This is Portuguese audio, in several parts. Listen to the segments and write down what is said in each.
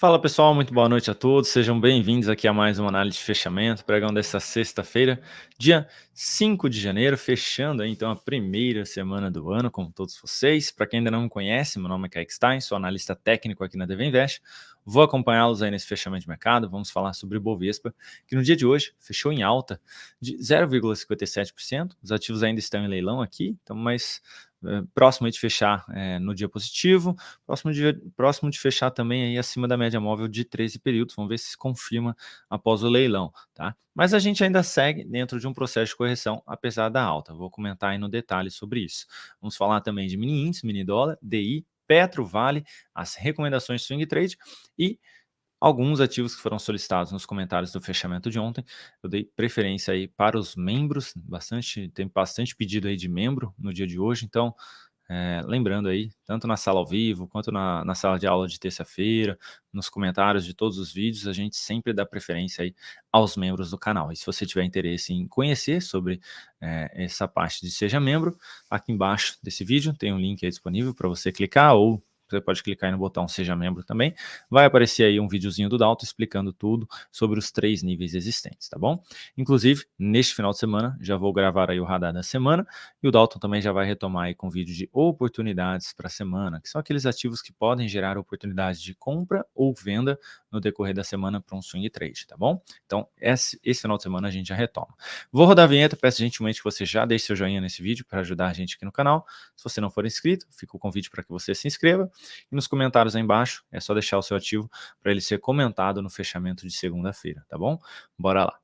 Fala pessoal, muito boa noite a todos. Sejam bem-vindos aqui a mais uma análise de fechamento, pregão dessa sexta-feira, dia 5 de janeiro, fechando aí então a primeira semana do ano com todos vocês. Para quem ainda não me conhece, meu nome é Kaique Stein, sou analista técnico aqui na DV Invest. Vou acompanhá-los aí nesse fechamento de mercado. Vamos falar sobre o Bovespa, que no dia de hoje fechou em alta de 0,57%. Os ativos ainda estão em leilão aqui, então mais próximo aí de fechar no dia positivo. Próximo de fechar também aí acima da média móvel de 13 períodos. Vamos ver se confirma após o leilão, tá? Mas a gente ainda segue dentro de um processo de correção, apesar da alta. Vou comentar aí no detalhe sobre isso. Vamos falar também de mini índice, mini dólar, DI, Petro, Vale, as recomendações de swing trade e alguns ativos que foram solicitados nos comentários do fechamento de ontem. Eu dei preferência aí para os membros, tem bastante pedido aí de membro no dia de hoje, então lembrando aí, tanto na sala ao vivo, quanto na sala de aula de terça-feira, nos comentários de todos os vídeos, a gente sempre dá preferência aí aos membros do canal. E se você tiver interesse em conhecer sobre essa parte de Seja Membro, aqui embaixo desse vídeo tem um link aí disponível para você clicar, ou você pode clicar aí no botão Seja Membro também. Vai aparecer aí um videozinho do Dalton explicando tudo sobre os 3 níveis existentes, tá bom? Inclusive, neste final de semana, já vou gravar aí o radar da semana, e o Dalton também já vai retomar aí com vídeo de oportunidades para a semana, que são aqueles ativos que podem gerar oportunidades de compra ou venda no decorrer da semana para um swing trade, tá bom? Então, esse final de semana a gente já retoma. Vou rodar a vinheta, peço gentilmente que você já deixe seu joinha nesse vídeo para ajudar a gente aqui no canal. Se você não for inscrito, fica o convite para que você se inscreva. E nos comentários aí embaixo, é só deixar o seu ativo para ele ser comentado no fechamento de segunda-feira, tá bom? Bora lá.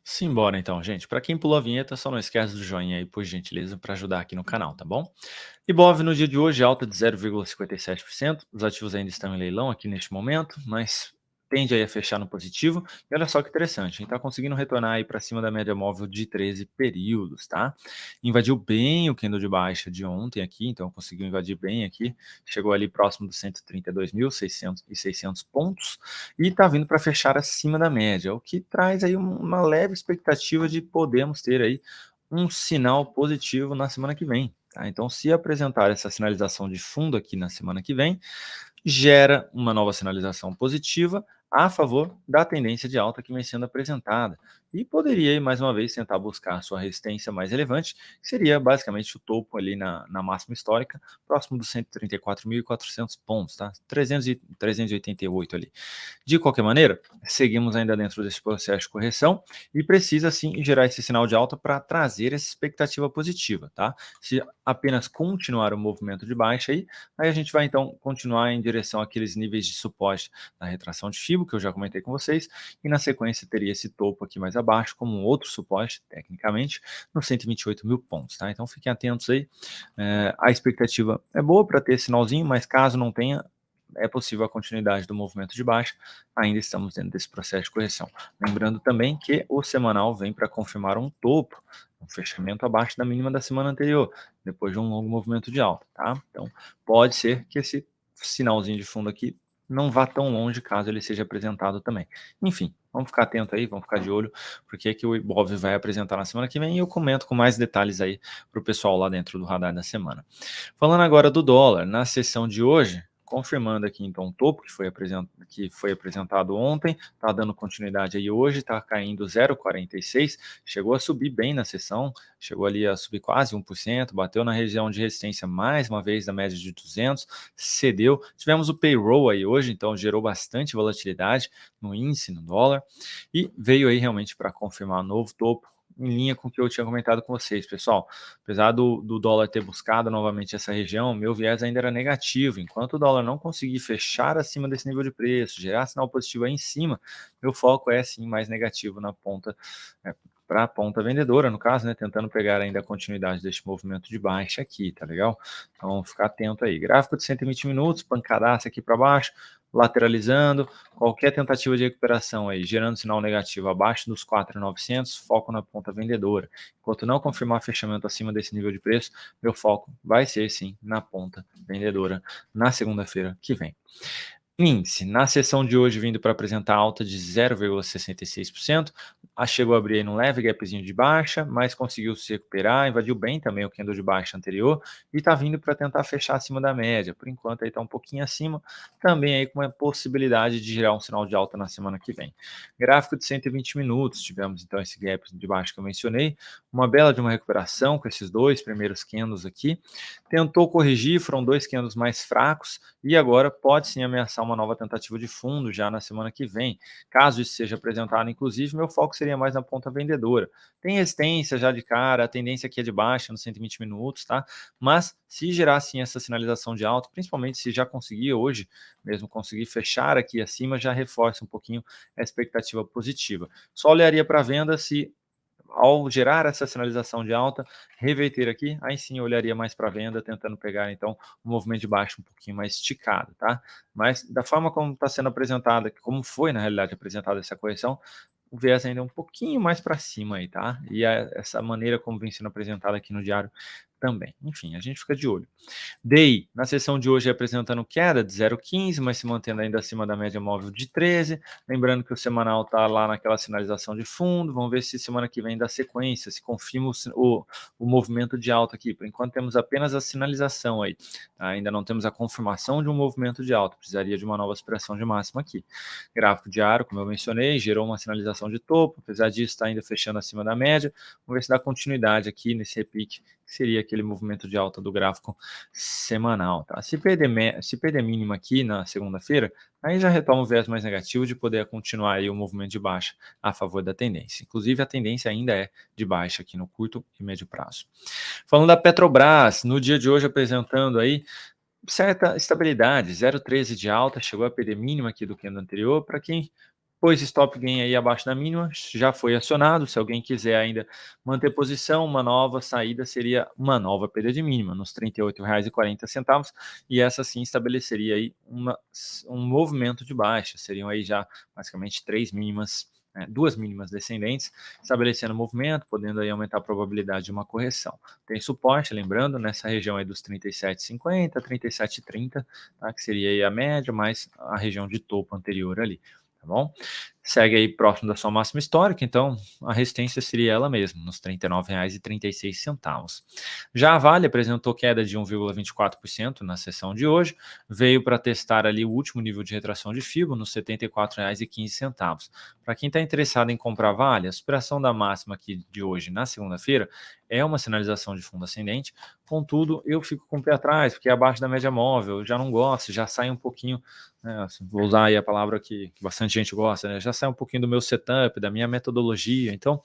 Simbora então, gente. Para quem pulou a vinheta, só não esquece do joinha aí, por gentileza, para ajudar aqui no canal, tá bom? Ibov no dia de hoje, alta de 0,57%. Os ativos ainda estão em leilão aqui neste momento, mas tende aí a fechar no positivo. E olha só que interessante, a gente está conseguindo retornar aí para cima da média móvel de 13 períodos, tá? Invadiu bem o candle de baixa de ontem aqui, então conseguiu invadir bem aqui. Chegou ali próximo dos 132.600 pontos e está vindo para fechar acima da média, o que traz aí uma leve expectativa de podermos ter aí um sinal positivo na semana que vem. Tá? Então, se apresentar essa sinalização de fundo aqui na semana que vem, gera uma nova sinalização positiva a favor da tendência de alta que vem sendo apresentada. E poderia, mais uma vez, tentar buscar sua resistência mais relevante, que seria basicamente o topo ali na máxima histórica, próximo dos 134.400 pontos, tá? 388 ali. De qualquer maneira, seguimos ainda dentro desse processo de correção e precisa sim gerar esse sinal de alta para trazer essa expectativa positiva, tá? Se apenas continuar o movimento de baixa aí a gente vai então continuar em direção àqueles níveis de suporte na retração de Fibo, que eu já comentei com vocês, e na sequência teria esse topo aqui mais abaixo, como um outro suporte, tecnicamente, nos 128 mil pontos, tá? Então fiquem atentos aí. A expectativa é boa para ter sinalzinho, mas caso não tenha, é possível a continuidade do movimento de baixa, ainda estamos dentro desse processo de correção. Lembrando também que o semanal vem para confirmar um topo, um fechamento abaixo da mínima da semana anterior, depois de um longo movimento de alta, tá? Então, pode ser que esse sinalzinho de fundo aqui não vá tão longe caso ele seja apresentado também. Enfim, vamos ficar atento aí, vamos ficar de olho, porque é que o Ibov vai apresentar na semana que vem e eu comento com mais detalhes aí para o pessoal lá dentro do radar da semana. Falando agora do dólar, na sessão de hoje, confirmando aqui então o topo que foi apresentado ontem, está dando continuidade aí hoje, está caindo 0,46, chegou a subir bem na sessão, chegou ali a subir quase 1%, bateu na região de resistência mais uma vez da média de 200, cedeu. Tivemos o payroll aí hoje, então gerou bastante volatilidade no índice, no dólar, e veio aí realmente para confirmar um novo topo, em linha com o que eu tinha comentado com vocês, pessoal. Apesar do dólar ter buscado novamente essa região, meu viés ainda era negativo. Enquanto o dólar não conseguir fechar acima desse nível de preço, gerar sinal positivo aí em cima, meu foco é sim mais negativo na ponta, para a ponta vendedora, no caso, né, tentando pegar ainda a continuidade deste movimento de baixa aqui, tá legal? Então, ficar atento aí. Gráfico de 120 minutos, pancadaça aqui para baixo, lateralizando, qualquer tentativa de recuperação aí, gerando sinal negativo abaixo dos 4.900, foco na ponta vendedora. Enquanto não confirmar fechamento acima desse nível de preço, meu foco vai ser sim na ponta vendedora na segunda-feira que vem. Índice, na sessão de hoje, vindo para apresentar alta de 0,66%, chegou a abrir aí num leve gapzinho de baixa, mas conseguiu se recuperar, invadiu bem também o candle de baixa anterior e está vindo para tentar fechar acima da média. Por enquanto aí está um pouquinho acima, também aí com a possibilidade de girar um sinal de alta na semana que vem. Gráfico de 120 minutos, tivemos então esse gap de baixo que eu mencionei, uma bela de uma recuperação com esses dois primeiros candles aqui, tentou corrigir, foram dois candles mais fracos e agora pode sim ameaçar uma nova tentativa de fundo já na semana que vem. Caso isso seja apresentado, inclusive, meu foco seria mais na ponta vendedora. Tem resistência já de cara, a tendência aqui é de baixa nos 120 minutos, tá? Mas se gerar sim essa sinalização de alta, principalmente se já conseguir hoje mesmo conseguir fechar aqui acima, já reforça um pouquinho a expectativa positiva. Só olharia para a venda se ao gerar essa sinalização de alta, reverter aqui, aí sim eu olharia mais para venda, tentando pegar então um movimento de baixo um pouquinho mais esticado, tá? Mas da forma como está sendo apresentada, como foi na realidade apresentada essa correção, o viés ainda é um pouquinho mais para cima aí, tá? E essa maneira como vem sendo apresentada aqui no diário também. Enfim, a gente fica de olho. DI, na sessão de hoje, apresentando queda de 0,15, mas se mantendo ainda acima da média móvel de 13. Lembrando que o semanal está lá naquela sinalização de fundo. Vamos ver se semana que vem dá sequência, se confirma o movimento de alta aqui. Por enquanto, temos apenas a sinalização aí. Tá? Ainda não temos a confirmação de um movimento de alta. Precisaria de uma nova aspiração de máxima aqui. Gráfico diário, como eu mencionei, gerou uma sinalização de topo. Apesar disso, está ainda fechando acima da média. Vamos ver se dá continuidade aqui nesse repique, que seria aquele movimento de alta do gráfico semanal, tá? Se perder mínima aqui na segunda-feira, aí já retoma o viés mais negativo de poder continuar aí o movimento de baixa a favor da tendência. Inclusive, a tendência ainda é de baixa aqui no curto e médio prazo. Falando da Petrobras, no dia de hoje apresentando aí certa estabilidade, 0,13 de alta, chegou a perder mínima aqui do que no anterior. Para quem pôs stop gain aí abaixo da mínima, já foi acionado. Se alguém quiser ainda manter posição, uma nova saída seria uma nova perda de mínima, nos R$ 38,40, e essa sim estabeleceria aí um movimento de baixa. Seriam aí já basicamente três mínimas, duas mínimas descendentes, estabelecendo movimento, podendo aí aumentar a probabilidade de uma correção. Tem suporte, lembrando, nessa região aí dos 37,50, 37,30, tá? Que seria aí a média, mais a região de topo anterior ali, tá bom? Segue aí próximo da sua máxima histórica, então a resistência seria ela mesma, nos R$ 39,36. Já a Vale apresentou queda de 1,24% na sessão de hoje, veio para testar ali o último nível de retração de FIBO, nos R$ 74,15. Para quem está interessado em comprar Vale, a superação da máxima aqui de hoje, na segunda-feira, é uma sinalização de fundo ascendente, contudo, eu fico com o pé atrás, porque é abaixo da média móvel, eu já não gosto, já sai um pouquinho, vou usar aí a palavra que bastante gente gosta, né? Já sai um pouquinho do meu setup, da minha metodologia, então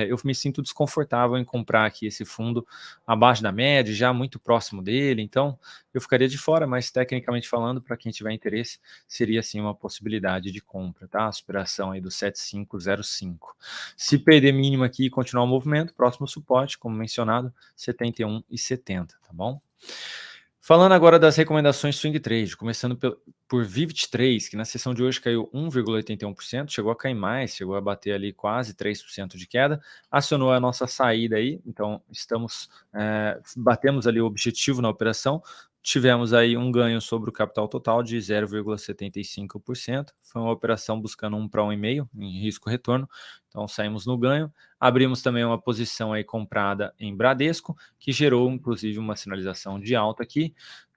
eu me sinto desconfortável em comprar aqui esse fundo abaixo da média, já muito próximo dele, então eu ficaria de fora, mas tecnicamente falando, para quem tiver interesse, seria sim uma possibilidade de compra, tá? A superação aí do 7505. Se perder mínimo aqui e continuar o movimento, próximo suporte, como mencionado, 71,70, tá bom? Falando agora das recomendações swing trade, começando por Vivid 3, que na sessão de hoje caiu 1,81%, chegou a cair mais, chegou a bater ali quase 3% de queda, acionou a nossa saída aí, então batemos ali o objetivo na operação, tivemos aí um ganho sobre o capital total de 0,75%, foi uma operação buscando 1 para 1,5 em risco-retorno, então saímos no ganho, abrimos também uma posição aí comprada em Bradesco, que gerou inclusive uma sinalização de alta aqui,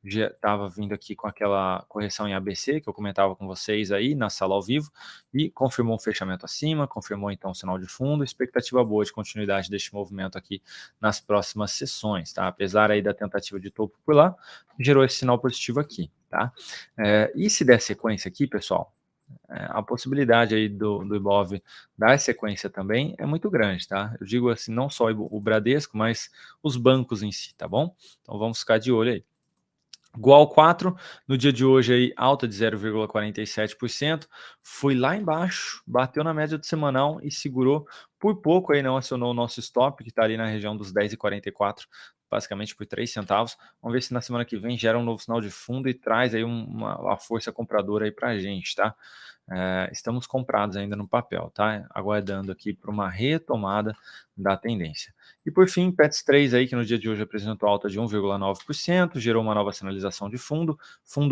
já estava vindo aqui com aquela correção em ABC que eu comentava com vocês aí na sala ao vivo e confirmou um fechamento acima, confirmou então o sinal de fundo, expectativa boa de continuidade deste movimento aqui nas próximas sessões, tá? Apesar aí da tentativa de topo por lá, gerou esse sinal positivo aqui, tá? E se der sequência aqui, pessoal, a possibilidade aí do Ibov dar sequência também é muito grande, tá? Eu digo assim, não só o Bradesco, mas os bancos em si, tá bom? Então vamos ficar de olho aí. Igual 4, no dia de hoje aí, alta de 0,47%, foi lá embaixo, bateu na média do semanal e segurou por pouco aí não acionou o nosso stop, que está ali na região dos 10,44, basicamente por 3 centavos. Vamos ver se na semana que vem gera um novo sinal de fundo e traz aí uma força compradora aí para a gente, tá? Estamos comprados ainda no papel, tá? Aguardando aqui por uma retomada da tendência. E por fim, Pets 3 aí, que no dia de hoje apresentou alta de 1,9%, gerou uma nova sinalização de fundo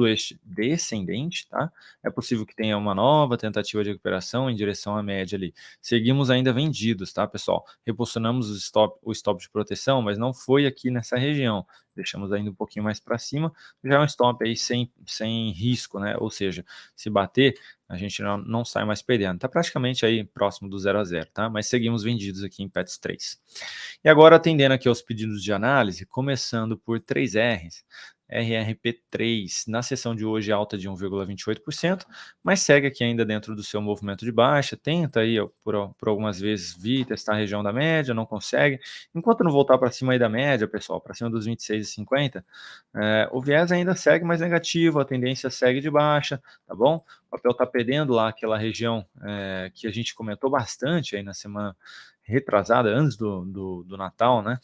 este descendente, tá? É possível que tenha uma nova tentativa de recuperação em direção à média ali. Seguimos ainda vendidos, tá, pessoal? Reposicionamos o stop de proteção, mas não foi aqui nessa região. Deixamos ainda um pouquinho mais para cima, já é um stop aí sem risco, né? Ou seja, se bater, a gente não sai mais perdendo. Está praticamente aí próximo do 0 a 0, tá? Mas seguimos vendidos aqui em Pets 3. E agora atendendo aqui aos pedidos de análise, começando por 3Rs. RRP3, na sessão de hoje alta de 1,28%, mas segue aqui ainda dentro do seu movimento de baixa, tenta aí por algumas vezes vir testar a região da média, não consegue. Enquanto não voltar para cima aí da média, pessoal, para cima dos 26,50, o viés ainda segue mais negativo, a tendência segue de baixa, tá bom? O papel está perdendo lá aquela região que a gente comentou bastante aí na semana retrasada, antes do Natal, né?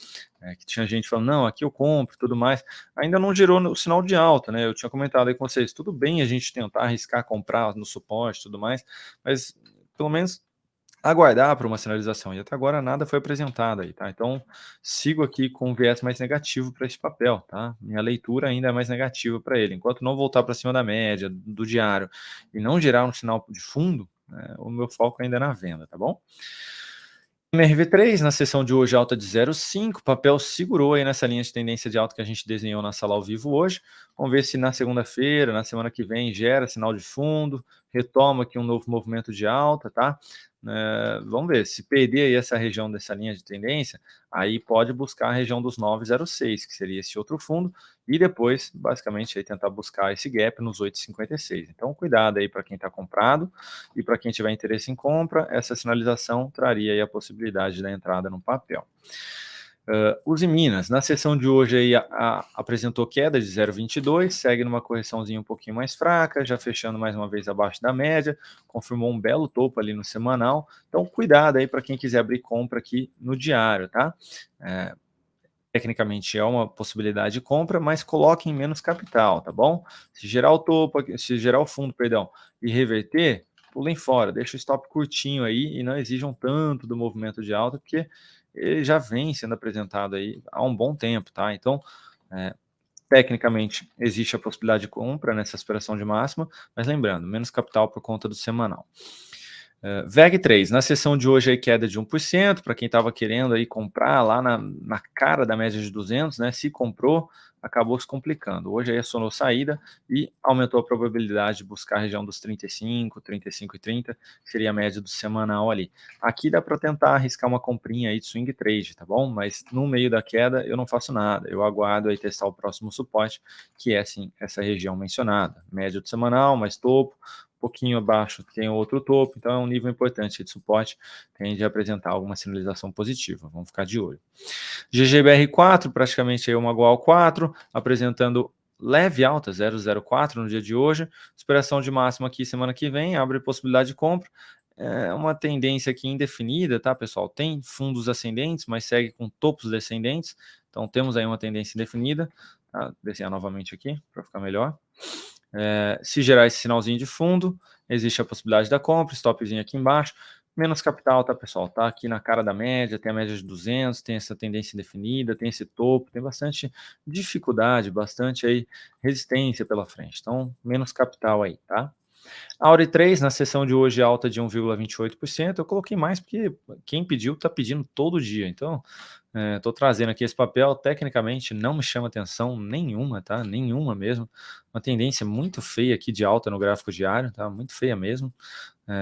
Que tinha gente falando, não, aqui eu compro e tudo mais. Ainda não gerou o sinal de alta, né? Eu tinha comentado aí com vocês, tudo bem a gente tentar arriscar comprar no suporte e tudo mais, mas pelo menos aguardar para uma sinalização. E até agora nada foi apresentado aí, tá? Então, sigo aqui com um viés mais negativo para esse papel, tá? Minha leitura ainda é mais negativa para ele. Enquanto não voltar para cima da média, do diário, e não gerar um sinal de fundo, né, o meu foco ainda é na venda, tá bom? MRV3, na sessão de hoje, alta de 0,5, papel segurou aí nessa linha de tendência de alta que a gente desenhou na sala ao vivo hoje. Vamos ver se na segunda-feira, na semana que vem, gera sinal de fundo, retoma aqui um novo movimento de alta, tá? Vamos ver, se perder aí essa região dessa linha de tendência, aí pode buscar a região dos 9,06, que seria esse outro fundo, e depois, basicamente, aí tentar buscar esse gap nos 8,56. Então, cuidado aí para quem está comprado, e para quem tiver interesse em compra, essa sinalização traria aí a possibilidade da entrada no papel. Uzi Minas, na sessão de hoje aí apresentou queda de 0,22, segue numa correçãozinha um pouquinho mais fraca, já fechando mais uma vez abaixo da média, confirmou um belo topo ali no semanal, então cuidado aí para quem quiser abrir compra aqui no diário, tá? Tecnicamente é uma possibilidade de compra, mas coloque em menos capital, tá bom? Se gerar o topo, se gerar o fundo, perdão, e reverter, pulem fora, deixa o stop curtinho aí e não exijam tanto do movimento de alta, porque ele já vem sendo apresentado aí há um bom tempo, tá? Então, tecnicamente, existe a possibilidade de compra nessa aspiração de máxima, mas lembrando, menos capital por conta do semanal. VEG3, na sessão de hoje aí queda de 1%, para quem estava querendo aí comprar lá na cara da média de 200, né, se comprou, acabou se complicando. Hoje aí acionou saída e aumentou a probabilidade de buscar a região dos 35, 35,30, que seria a média do semanal ali. Aqui dá para tentar arriscar uma comprinha aí de swing trade, tá bom? Mas no meio da queda eu não faço nada, eu aguardo aí testar o próximo suporte, que é sim essa região mencionada, média do semanal, mais topo, pouquinho abaixo tem outro topo, então é um nível importante de suporte, tende a apresentar alguma sinalização positiva, vamos ficar de olho. GGBR4, praticamente aí uma igual 4, apresentando leve alta, 0,04 no dia de hoje, esperação de máxima aqui semana que vem, abre possibilidade de compra, é uma tendência aqui indefinida, tá, pessoal? Tem fundos ascendentes, mas segue com topos descendentes, então temos aí uma tendência indefinida, tá? Desenhar novamente aqui para ficar melhor. Se gerar esse sinalzinho de fundo, existe a possibilidade da compra, stopzinho aqui embaixo, menos capital, tá, pessoal? Tá aqui na cara da média, tem a média de 200, tem essa tendência indefinida, tem esse topo, tem bastante dificuldade, bastante aí resistência pela frente. Então, menos capital aí, tá? Auri 3, na sessão de hoje, alta de 1,28%. Eu coloquei mais porque quem pediu está pedindo todo dia. Então, estou trazendo aqui esse papel. Tecnicamente, não me chama atenção nenhuma, tá? Nenhuma mesmo. Uma tendência muito feia aqui de alta no gráfico diário, tá? Muito feia mesmo.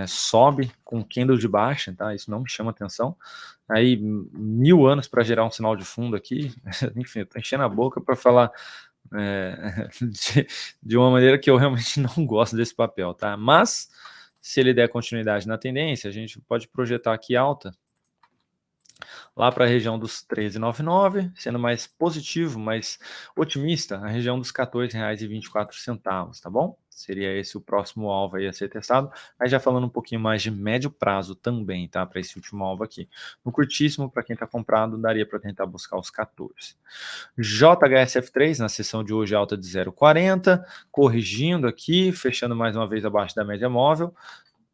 Sobe com candle de baixa, tá? Isso não me chama atenção. Aí, 1000 anos para gerar um sinal de fundo aqui. Enfim, estou enchendo a boca para falar de uma maneira que eu realmente não gosto desse papel, tá? Mas, se ele der continuidade na tendência, a gente pode projetar aqui alta lá para a região dos 13,99, sendo mais positivo, mais otimista, a região dos R$ 14,24, tá bom? Seria esse o próximo alvo aí a ser testado. Aí já falando um pouquinho mais de médio prazo também, tá? Para esse último alvo aqui. No curtíssimo, para quem está comprado, daria para tentar buscar os 14. JHSF3 na sessão de hoje alta de 0,40, corrigindo aqui, fechando mais uma vez abaixo da média móvel.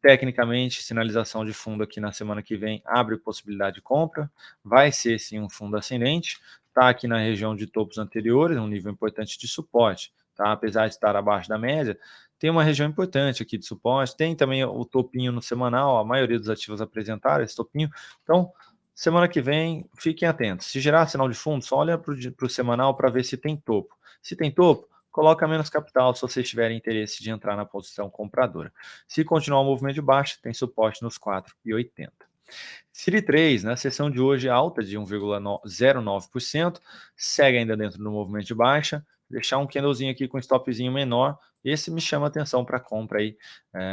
Tecnicamente, sinalização de fundo aqui na semana que vem abre possibilidade de compra, vai ser sim um fundo ascendente, está aqui na região de topos anteriores, um nível importante de suporte, tá? Apesar de estar abaixo da média, tem uma região importante aqui de suporte, tem também o topinho no semanal, a maioria dos ativos apresentaram esse topinho, então semana que vem fiquem atentos, se gerar sinal de fundo, só olha para o semanal para ver se tem topo, se tem topo, coloca menos capital se vocês tiverem interesse de entrar na posição compradora. Se continuar o movimento de baixa, tem suporte nos 4,80. CIRI 3, na sessão de hoje, alta de 1,09%, segue ainda dentro do movimento de baixa, deixar um candlezinho aqui com stopzinho menor, esse me chama atenção para compra aí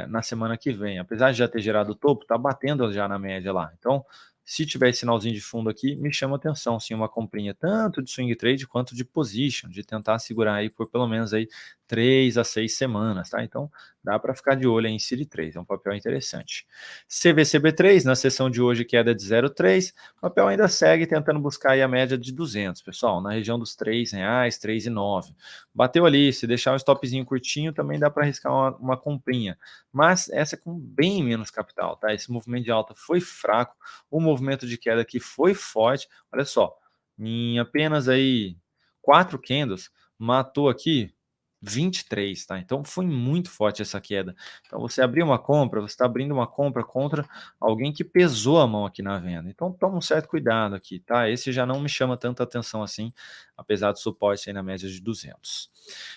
na semana que vem. Apesar de já ter gerado o topo, está batendo já na média lá. Então, se tiver esse sinalzinho de fundo aqui, me chama atenção, sim, uma comprinha tanto de swing trade quanto de position, de tentar segurar aí por pelo menos aí 3 a 6 semanas, tá? Então, dá para ficar de olho aí em CIRI 3, é um papel interessante. CVCB3, na sessão de hoje, queda de 0,3, o papel ainda segue tentando buscar aí a média de 200, pessoal, na região dos R$ 3, 3,09. Bateu ali, se deixar um stopzinho curtinho, também dá para arriscar uma comprinha, mas essa é com bem menos capital, tá? Esse movimento de alta foi fraco, o movimento de queda aqui foi forte, olha só, em apenas aí 4 candles, matou aqui 23, tá? Então foi muito forte essa queda. Então você abrir uma compra, você está abrindo uma compra contra alguém que pesou a mão aqui na venda. Então toma um certo cuidado aqui, tá? Esse já não me chama tanta atenção assim, apesar do suporte aí na média de 200.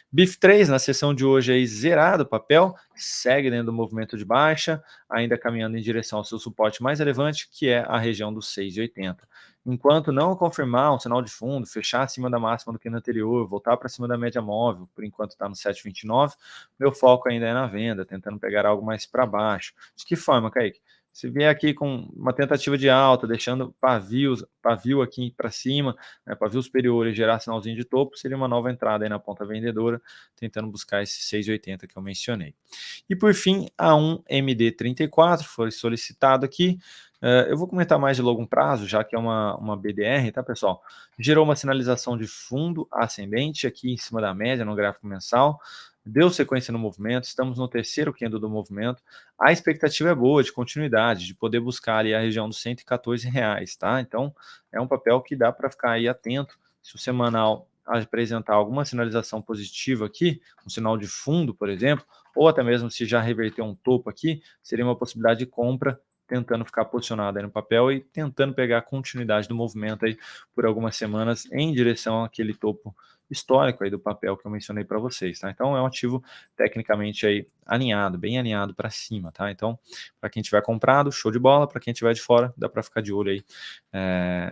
BIF 3 na sessão de hoje aí zerado o papel, segue dentro do movimento de baixa, ainda caminhando em direção ao seu suporte mais relevante, que é a região dos 6,80. Enquanto não confirmar um sinal de fundo, fechar acima da máxima do que no anterior, voltar para cima da média móvel, por enquanto está no 7,29, meu foco ainda é na venda, tentando pegar algo mais para baixo. De que forma, Kaique? Se vier aqui com uma tentativa de alta, deixando pavio aqui para cima, né, pavio superior e gerar sinalzinho de topo, seria uma nova entrada aí na ponta vendedora, tentando buscar esse 6,80 que eu mencionei. E por fim, a 1MD34 foi solicitado aqui. Eu vou comentar mais de longo prazo, já que é uma BDR, tá, pessoal? Gerou uma sinalização de fundo ascendente aqui em cima da média no gráfico mensal, deu sequência no movimento, estamos no terceiro candle do movimento, a expectativa é boa de continuidade, de poder buscar ali a região dos R$ 114, tá? Então, é um papel que dá para ficar aí atento, se o semanal apresentar alguma sinalização positiva aqui, um sinal de fundo, por exemplo, ou até mesmo se já reverter um topo aqui, seria uma possibilidade de compra, tentando ficar posicionado aí no papel e tentando pegar a continuidade do movimento aí por algumas semanas em direção àquele topo histórico aí do papel que eu mencionei para vocês, tá? Então é um ativo tecnicamente aí alinhado, bem alinhado para cima, tá? Então, para quem tiver comprado, show de bola, para quem tiver de fora, dá para ficar de olho aí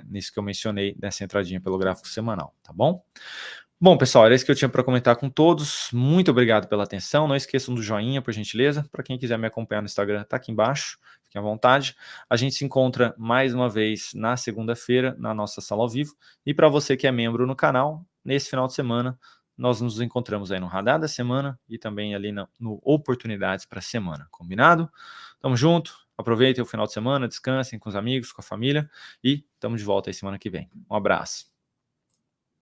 nisso que eu mencionei, nessa entradinha pelo gráfico semanal, tá bom? Bom, pessoal, era isso que eu tinha para comentar com todos. Muito obrigado pela atenção. Não esqueçam do joinha, por gentileza. Para quem quiser me acompanhar no Instagram, tá aqui embaixo. Fiquem à vontade. A gente se encontra mais uma vez na segunda-feira, na nossa sala ao vivo. E para você que é membro no canal, nesse final de semana, nós nos encontramos aí no Radar da Semana e também ali no Oportunidades para a Semana. Combinado? Tamo junto. Aproveitem o final de semana, descansem com os amigos, com a família. E estamos de volta aí semana que vem. Um abraço.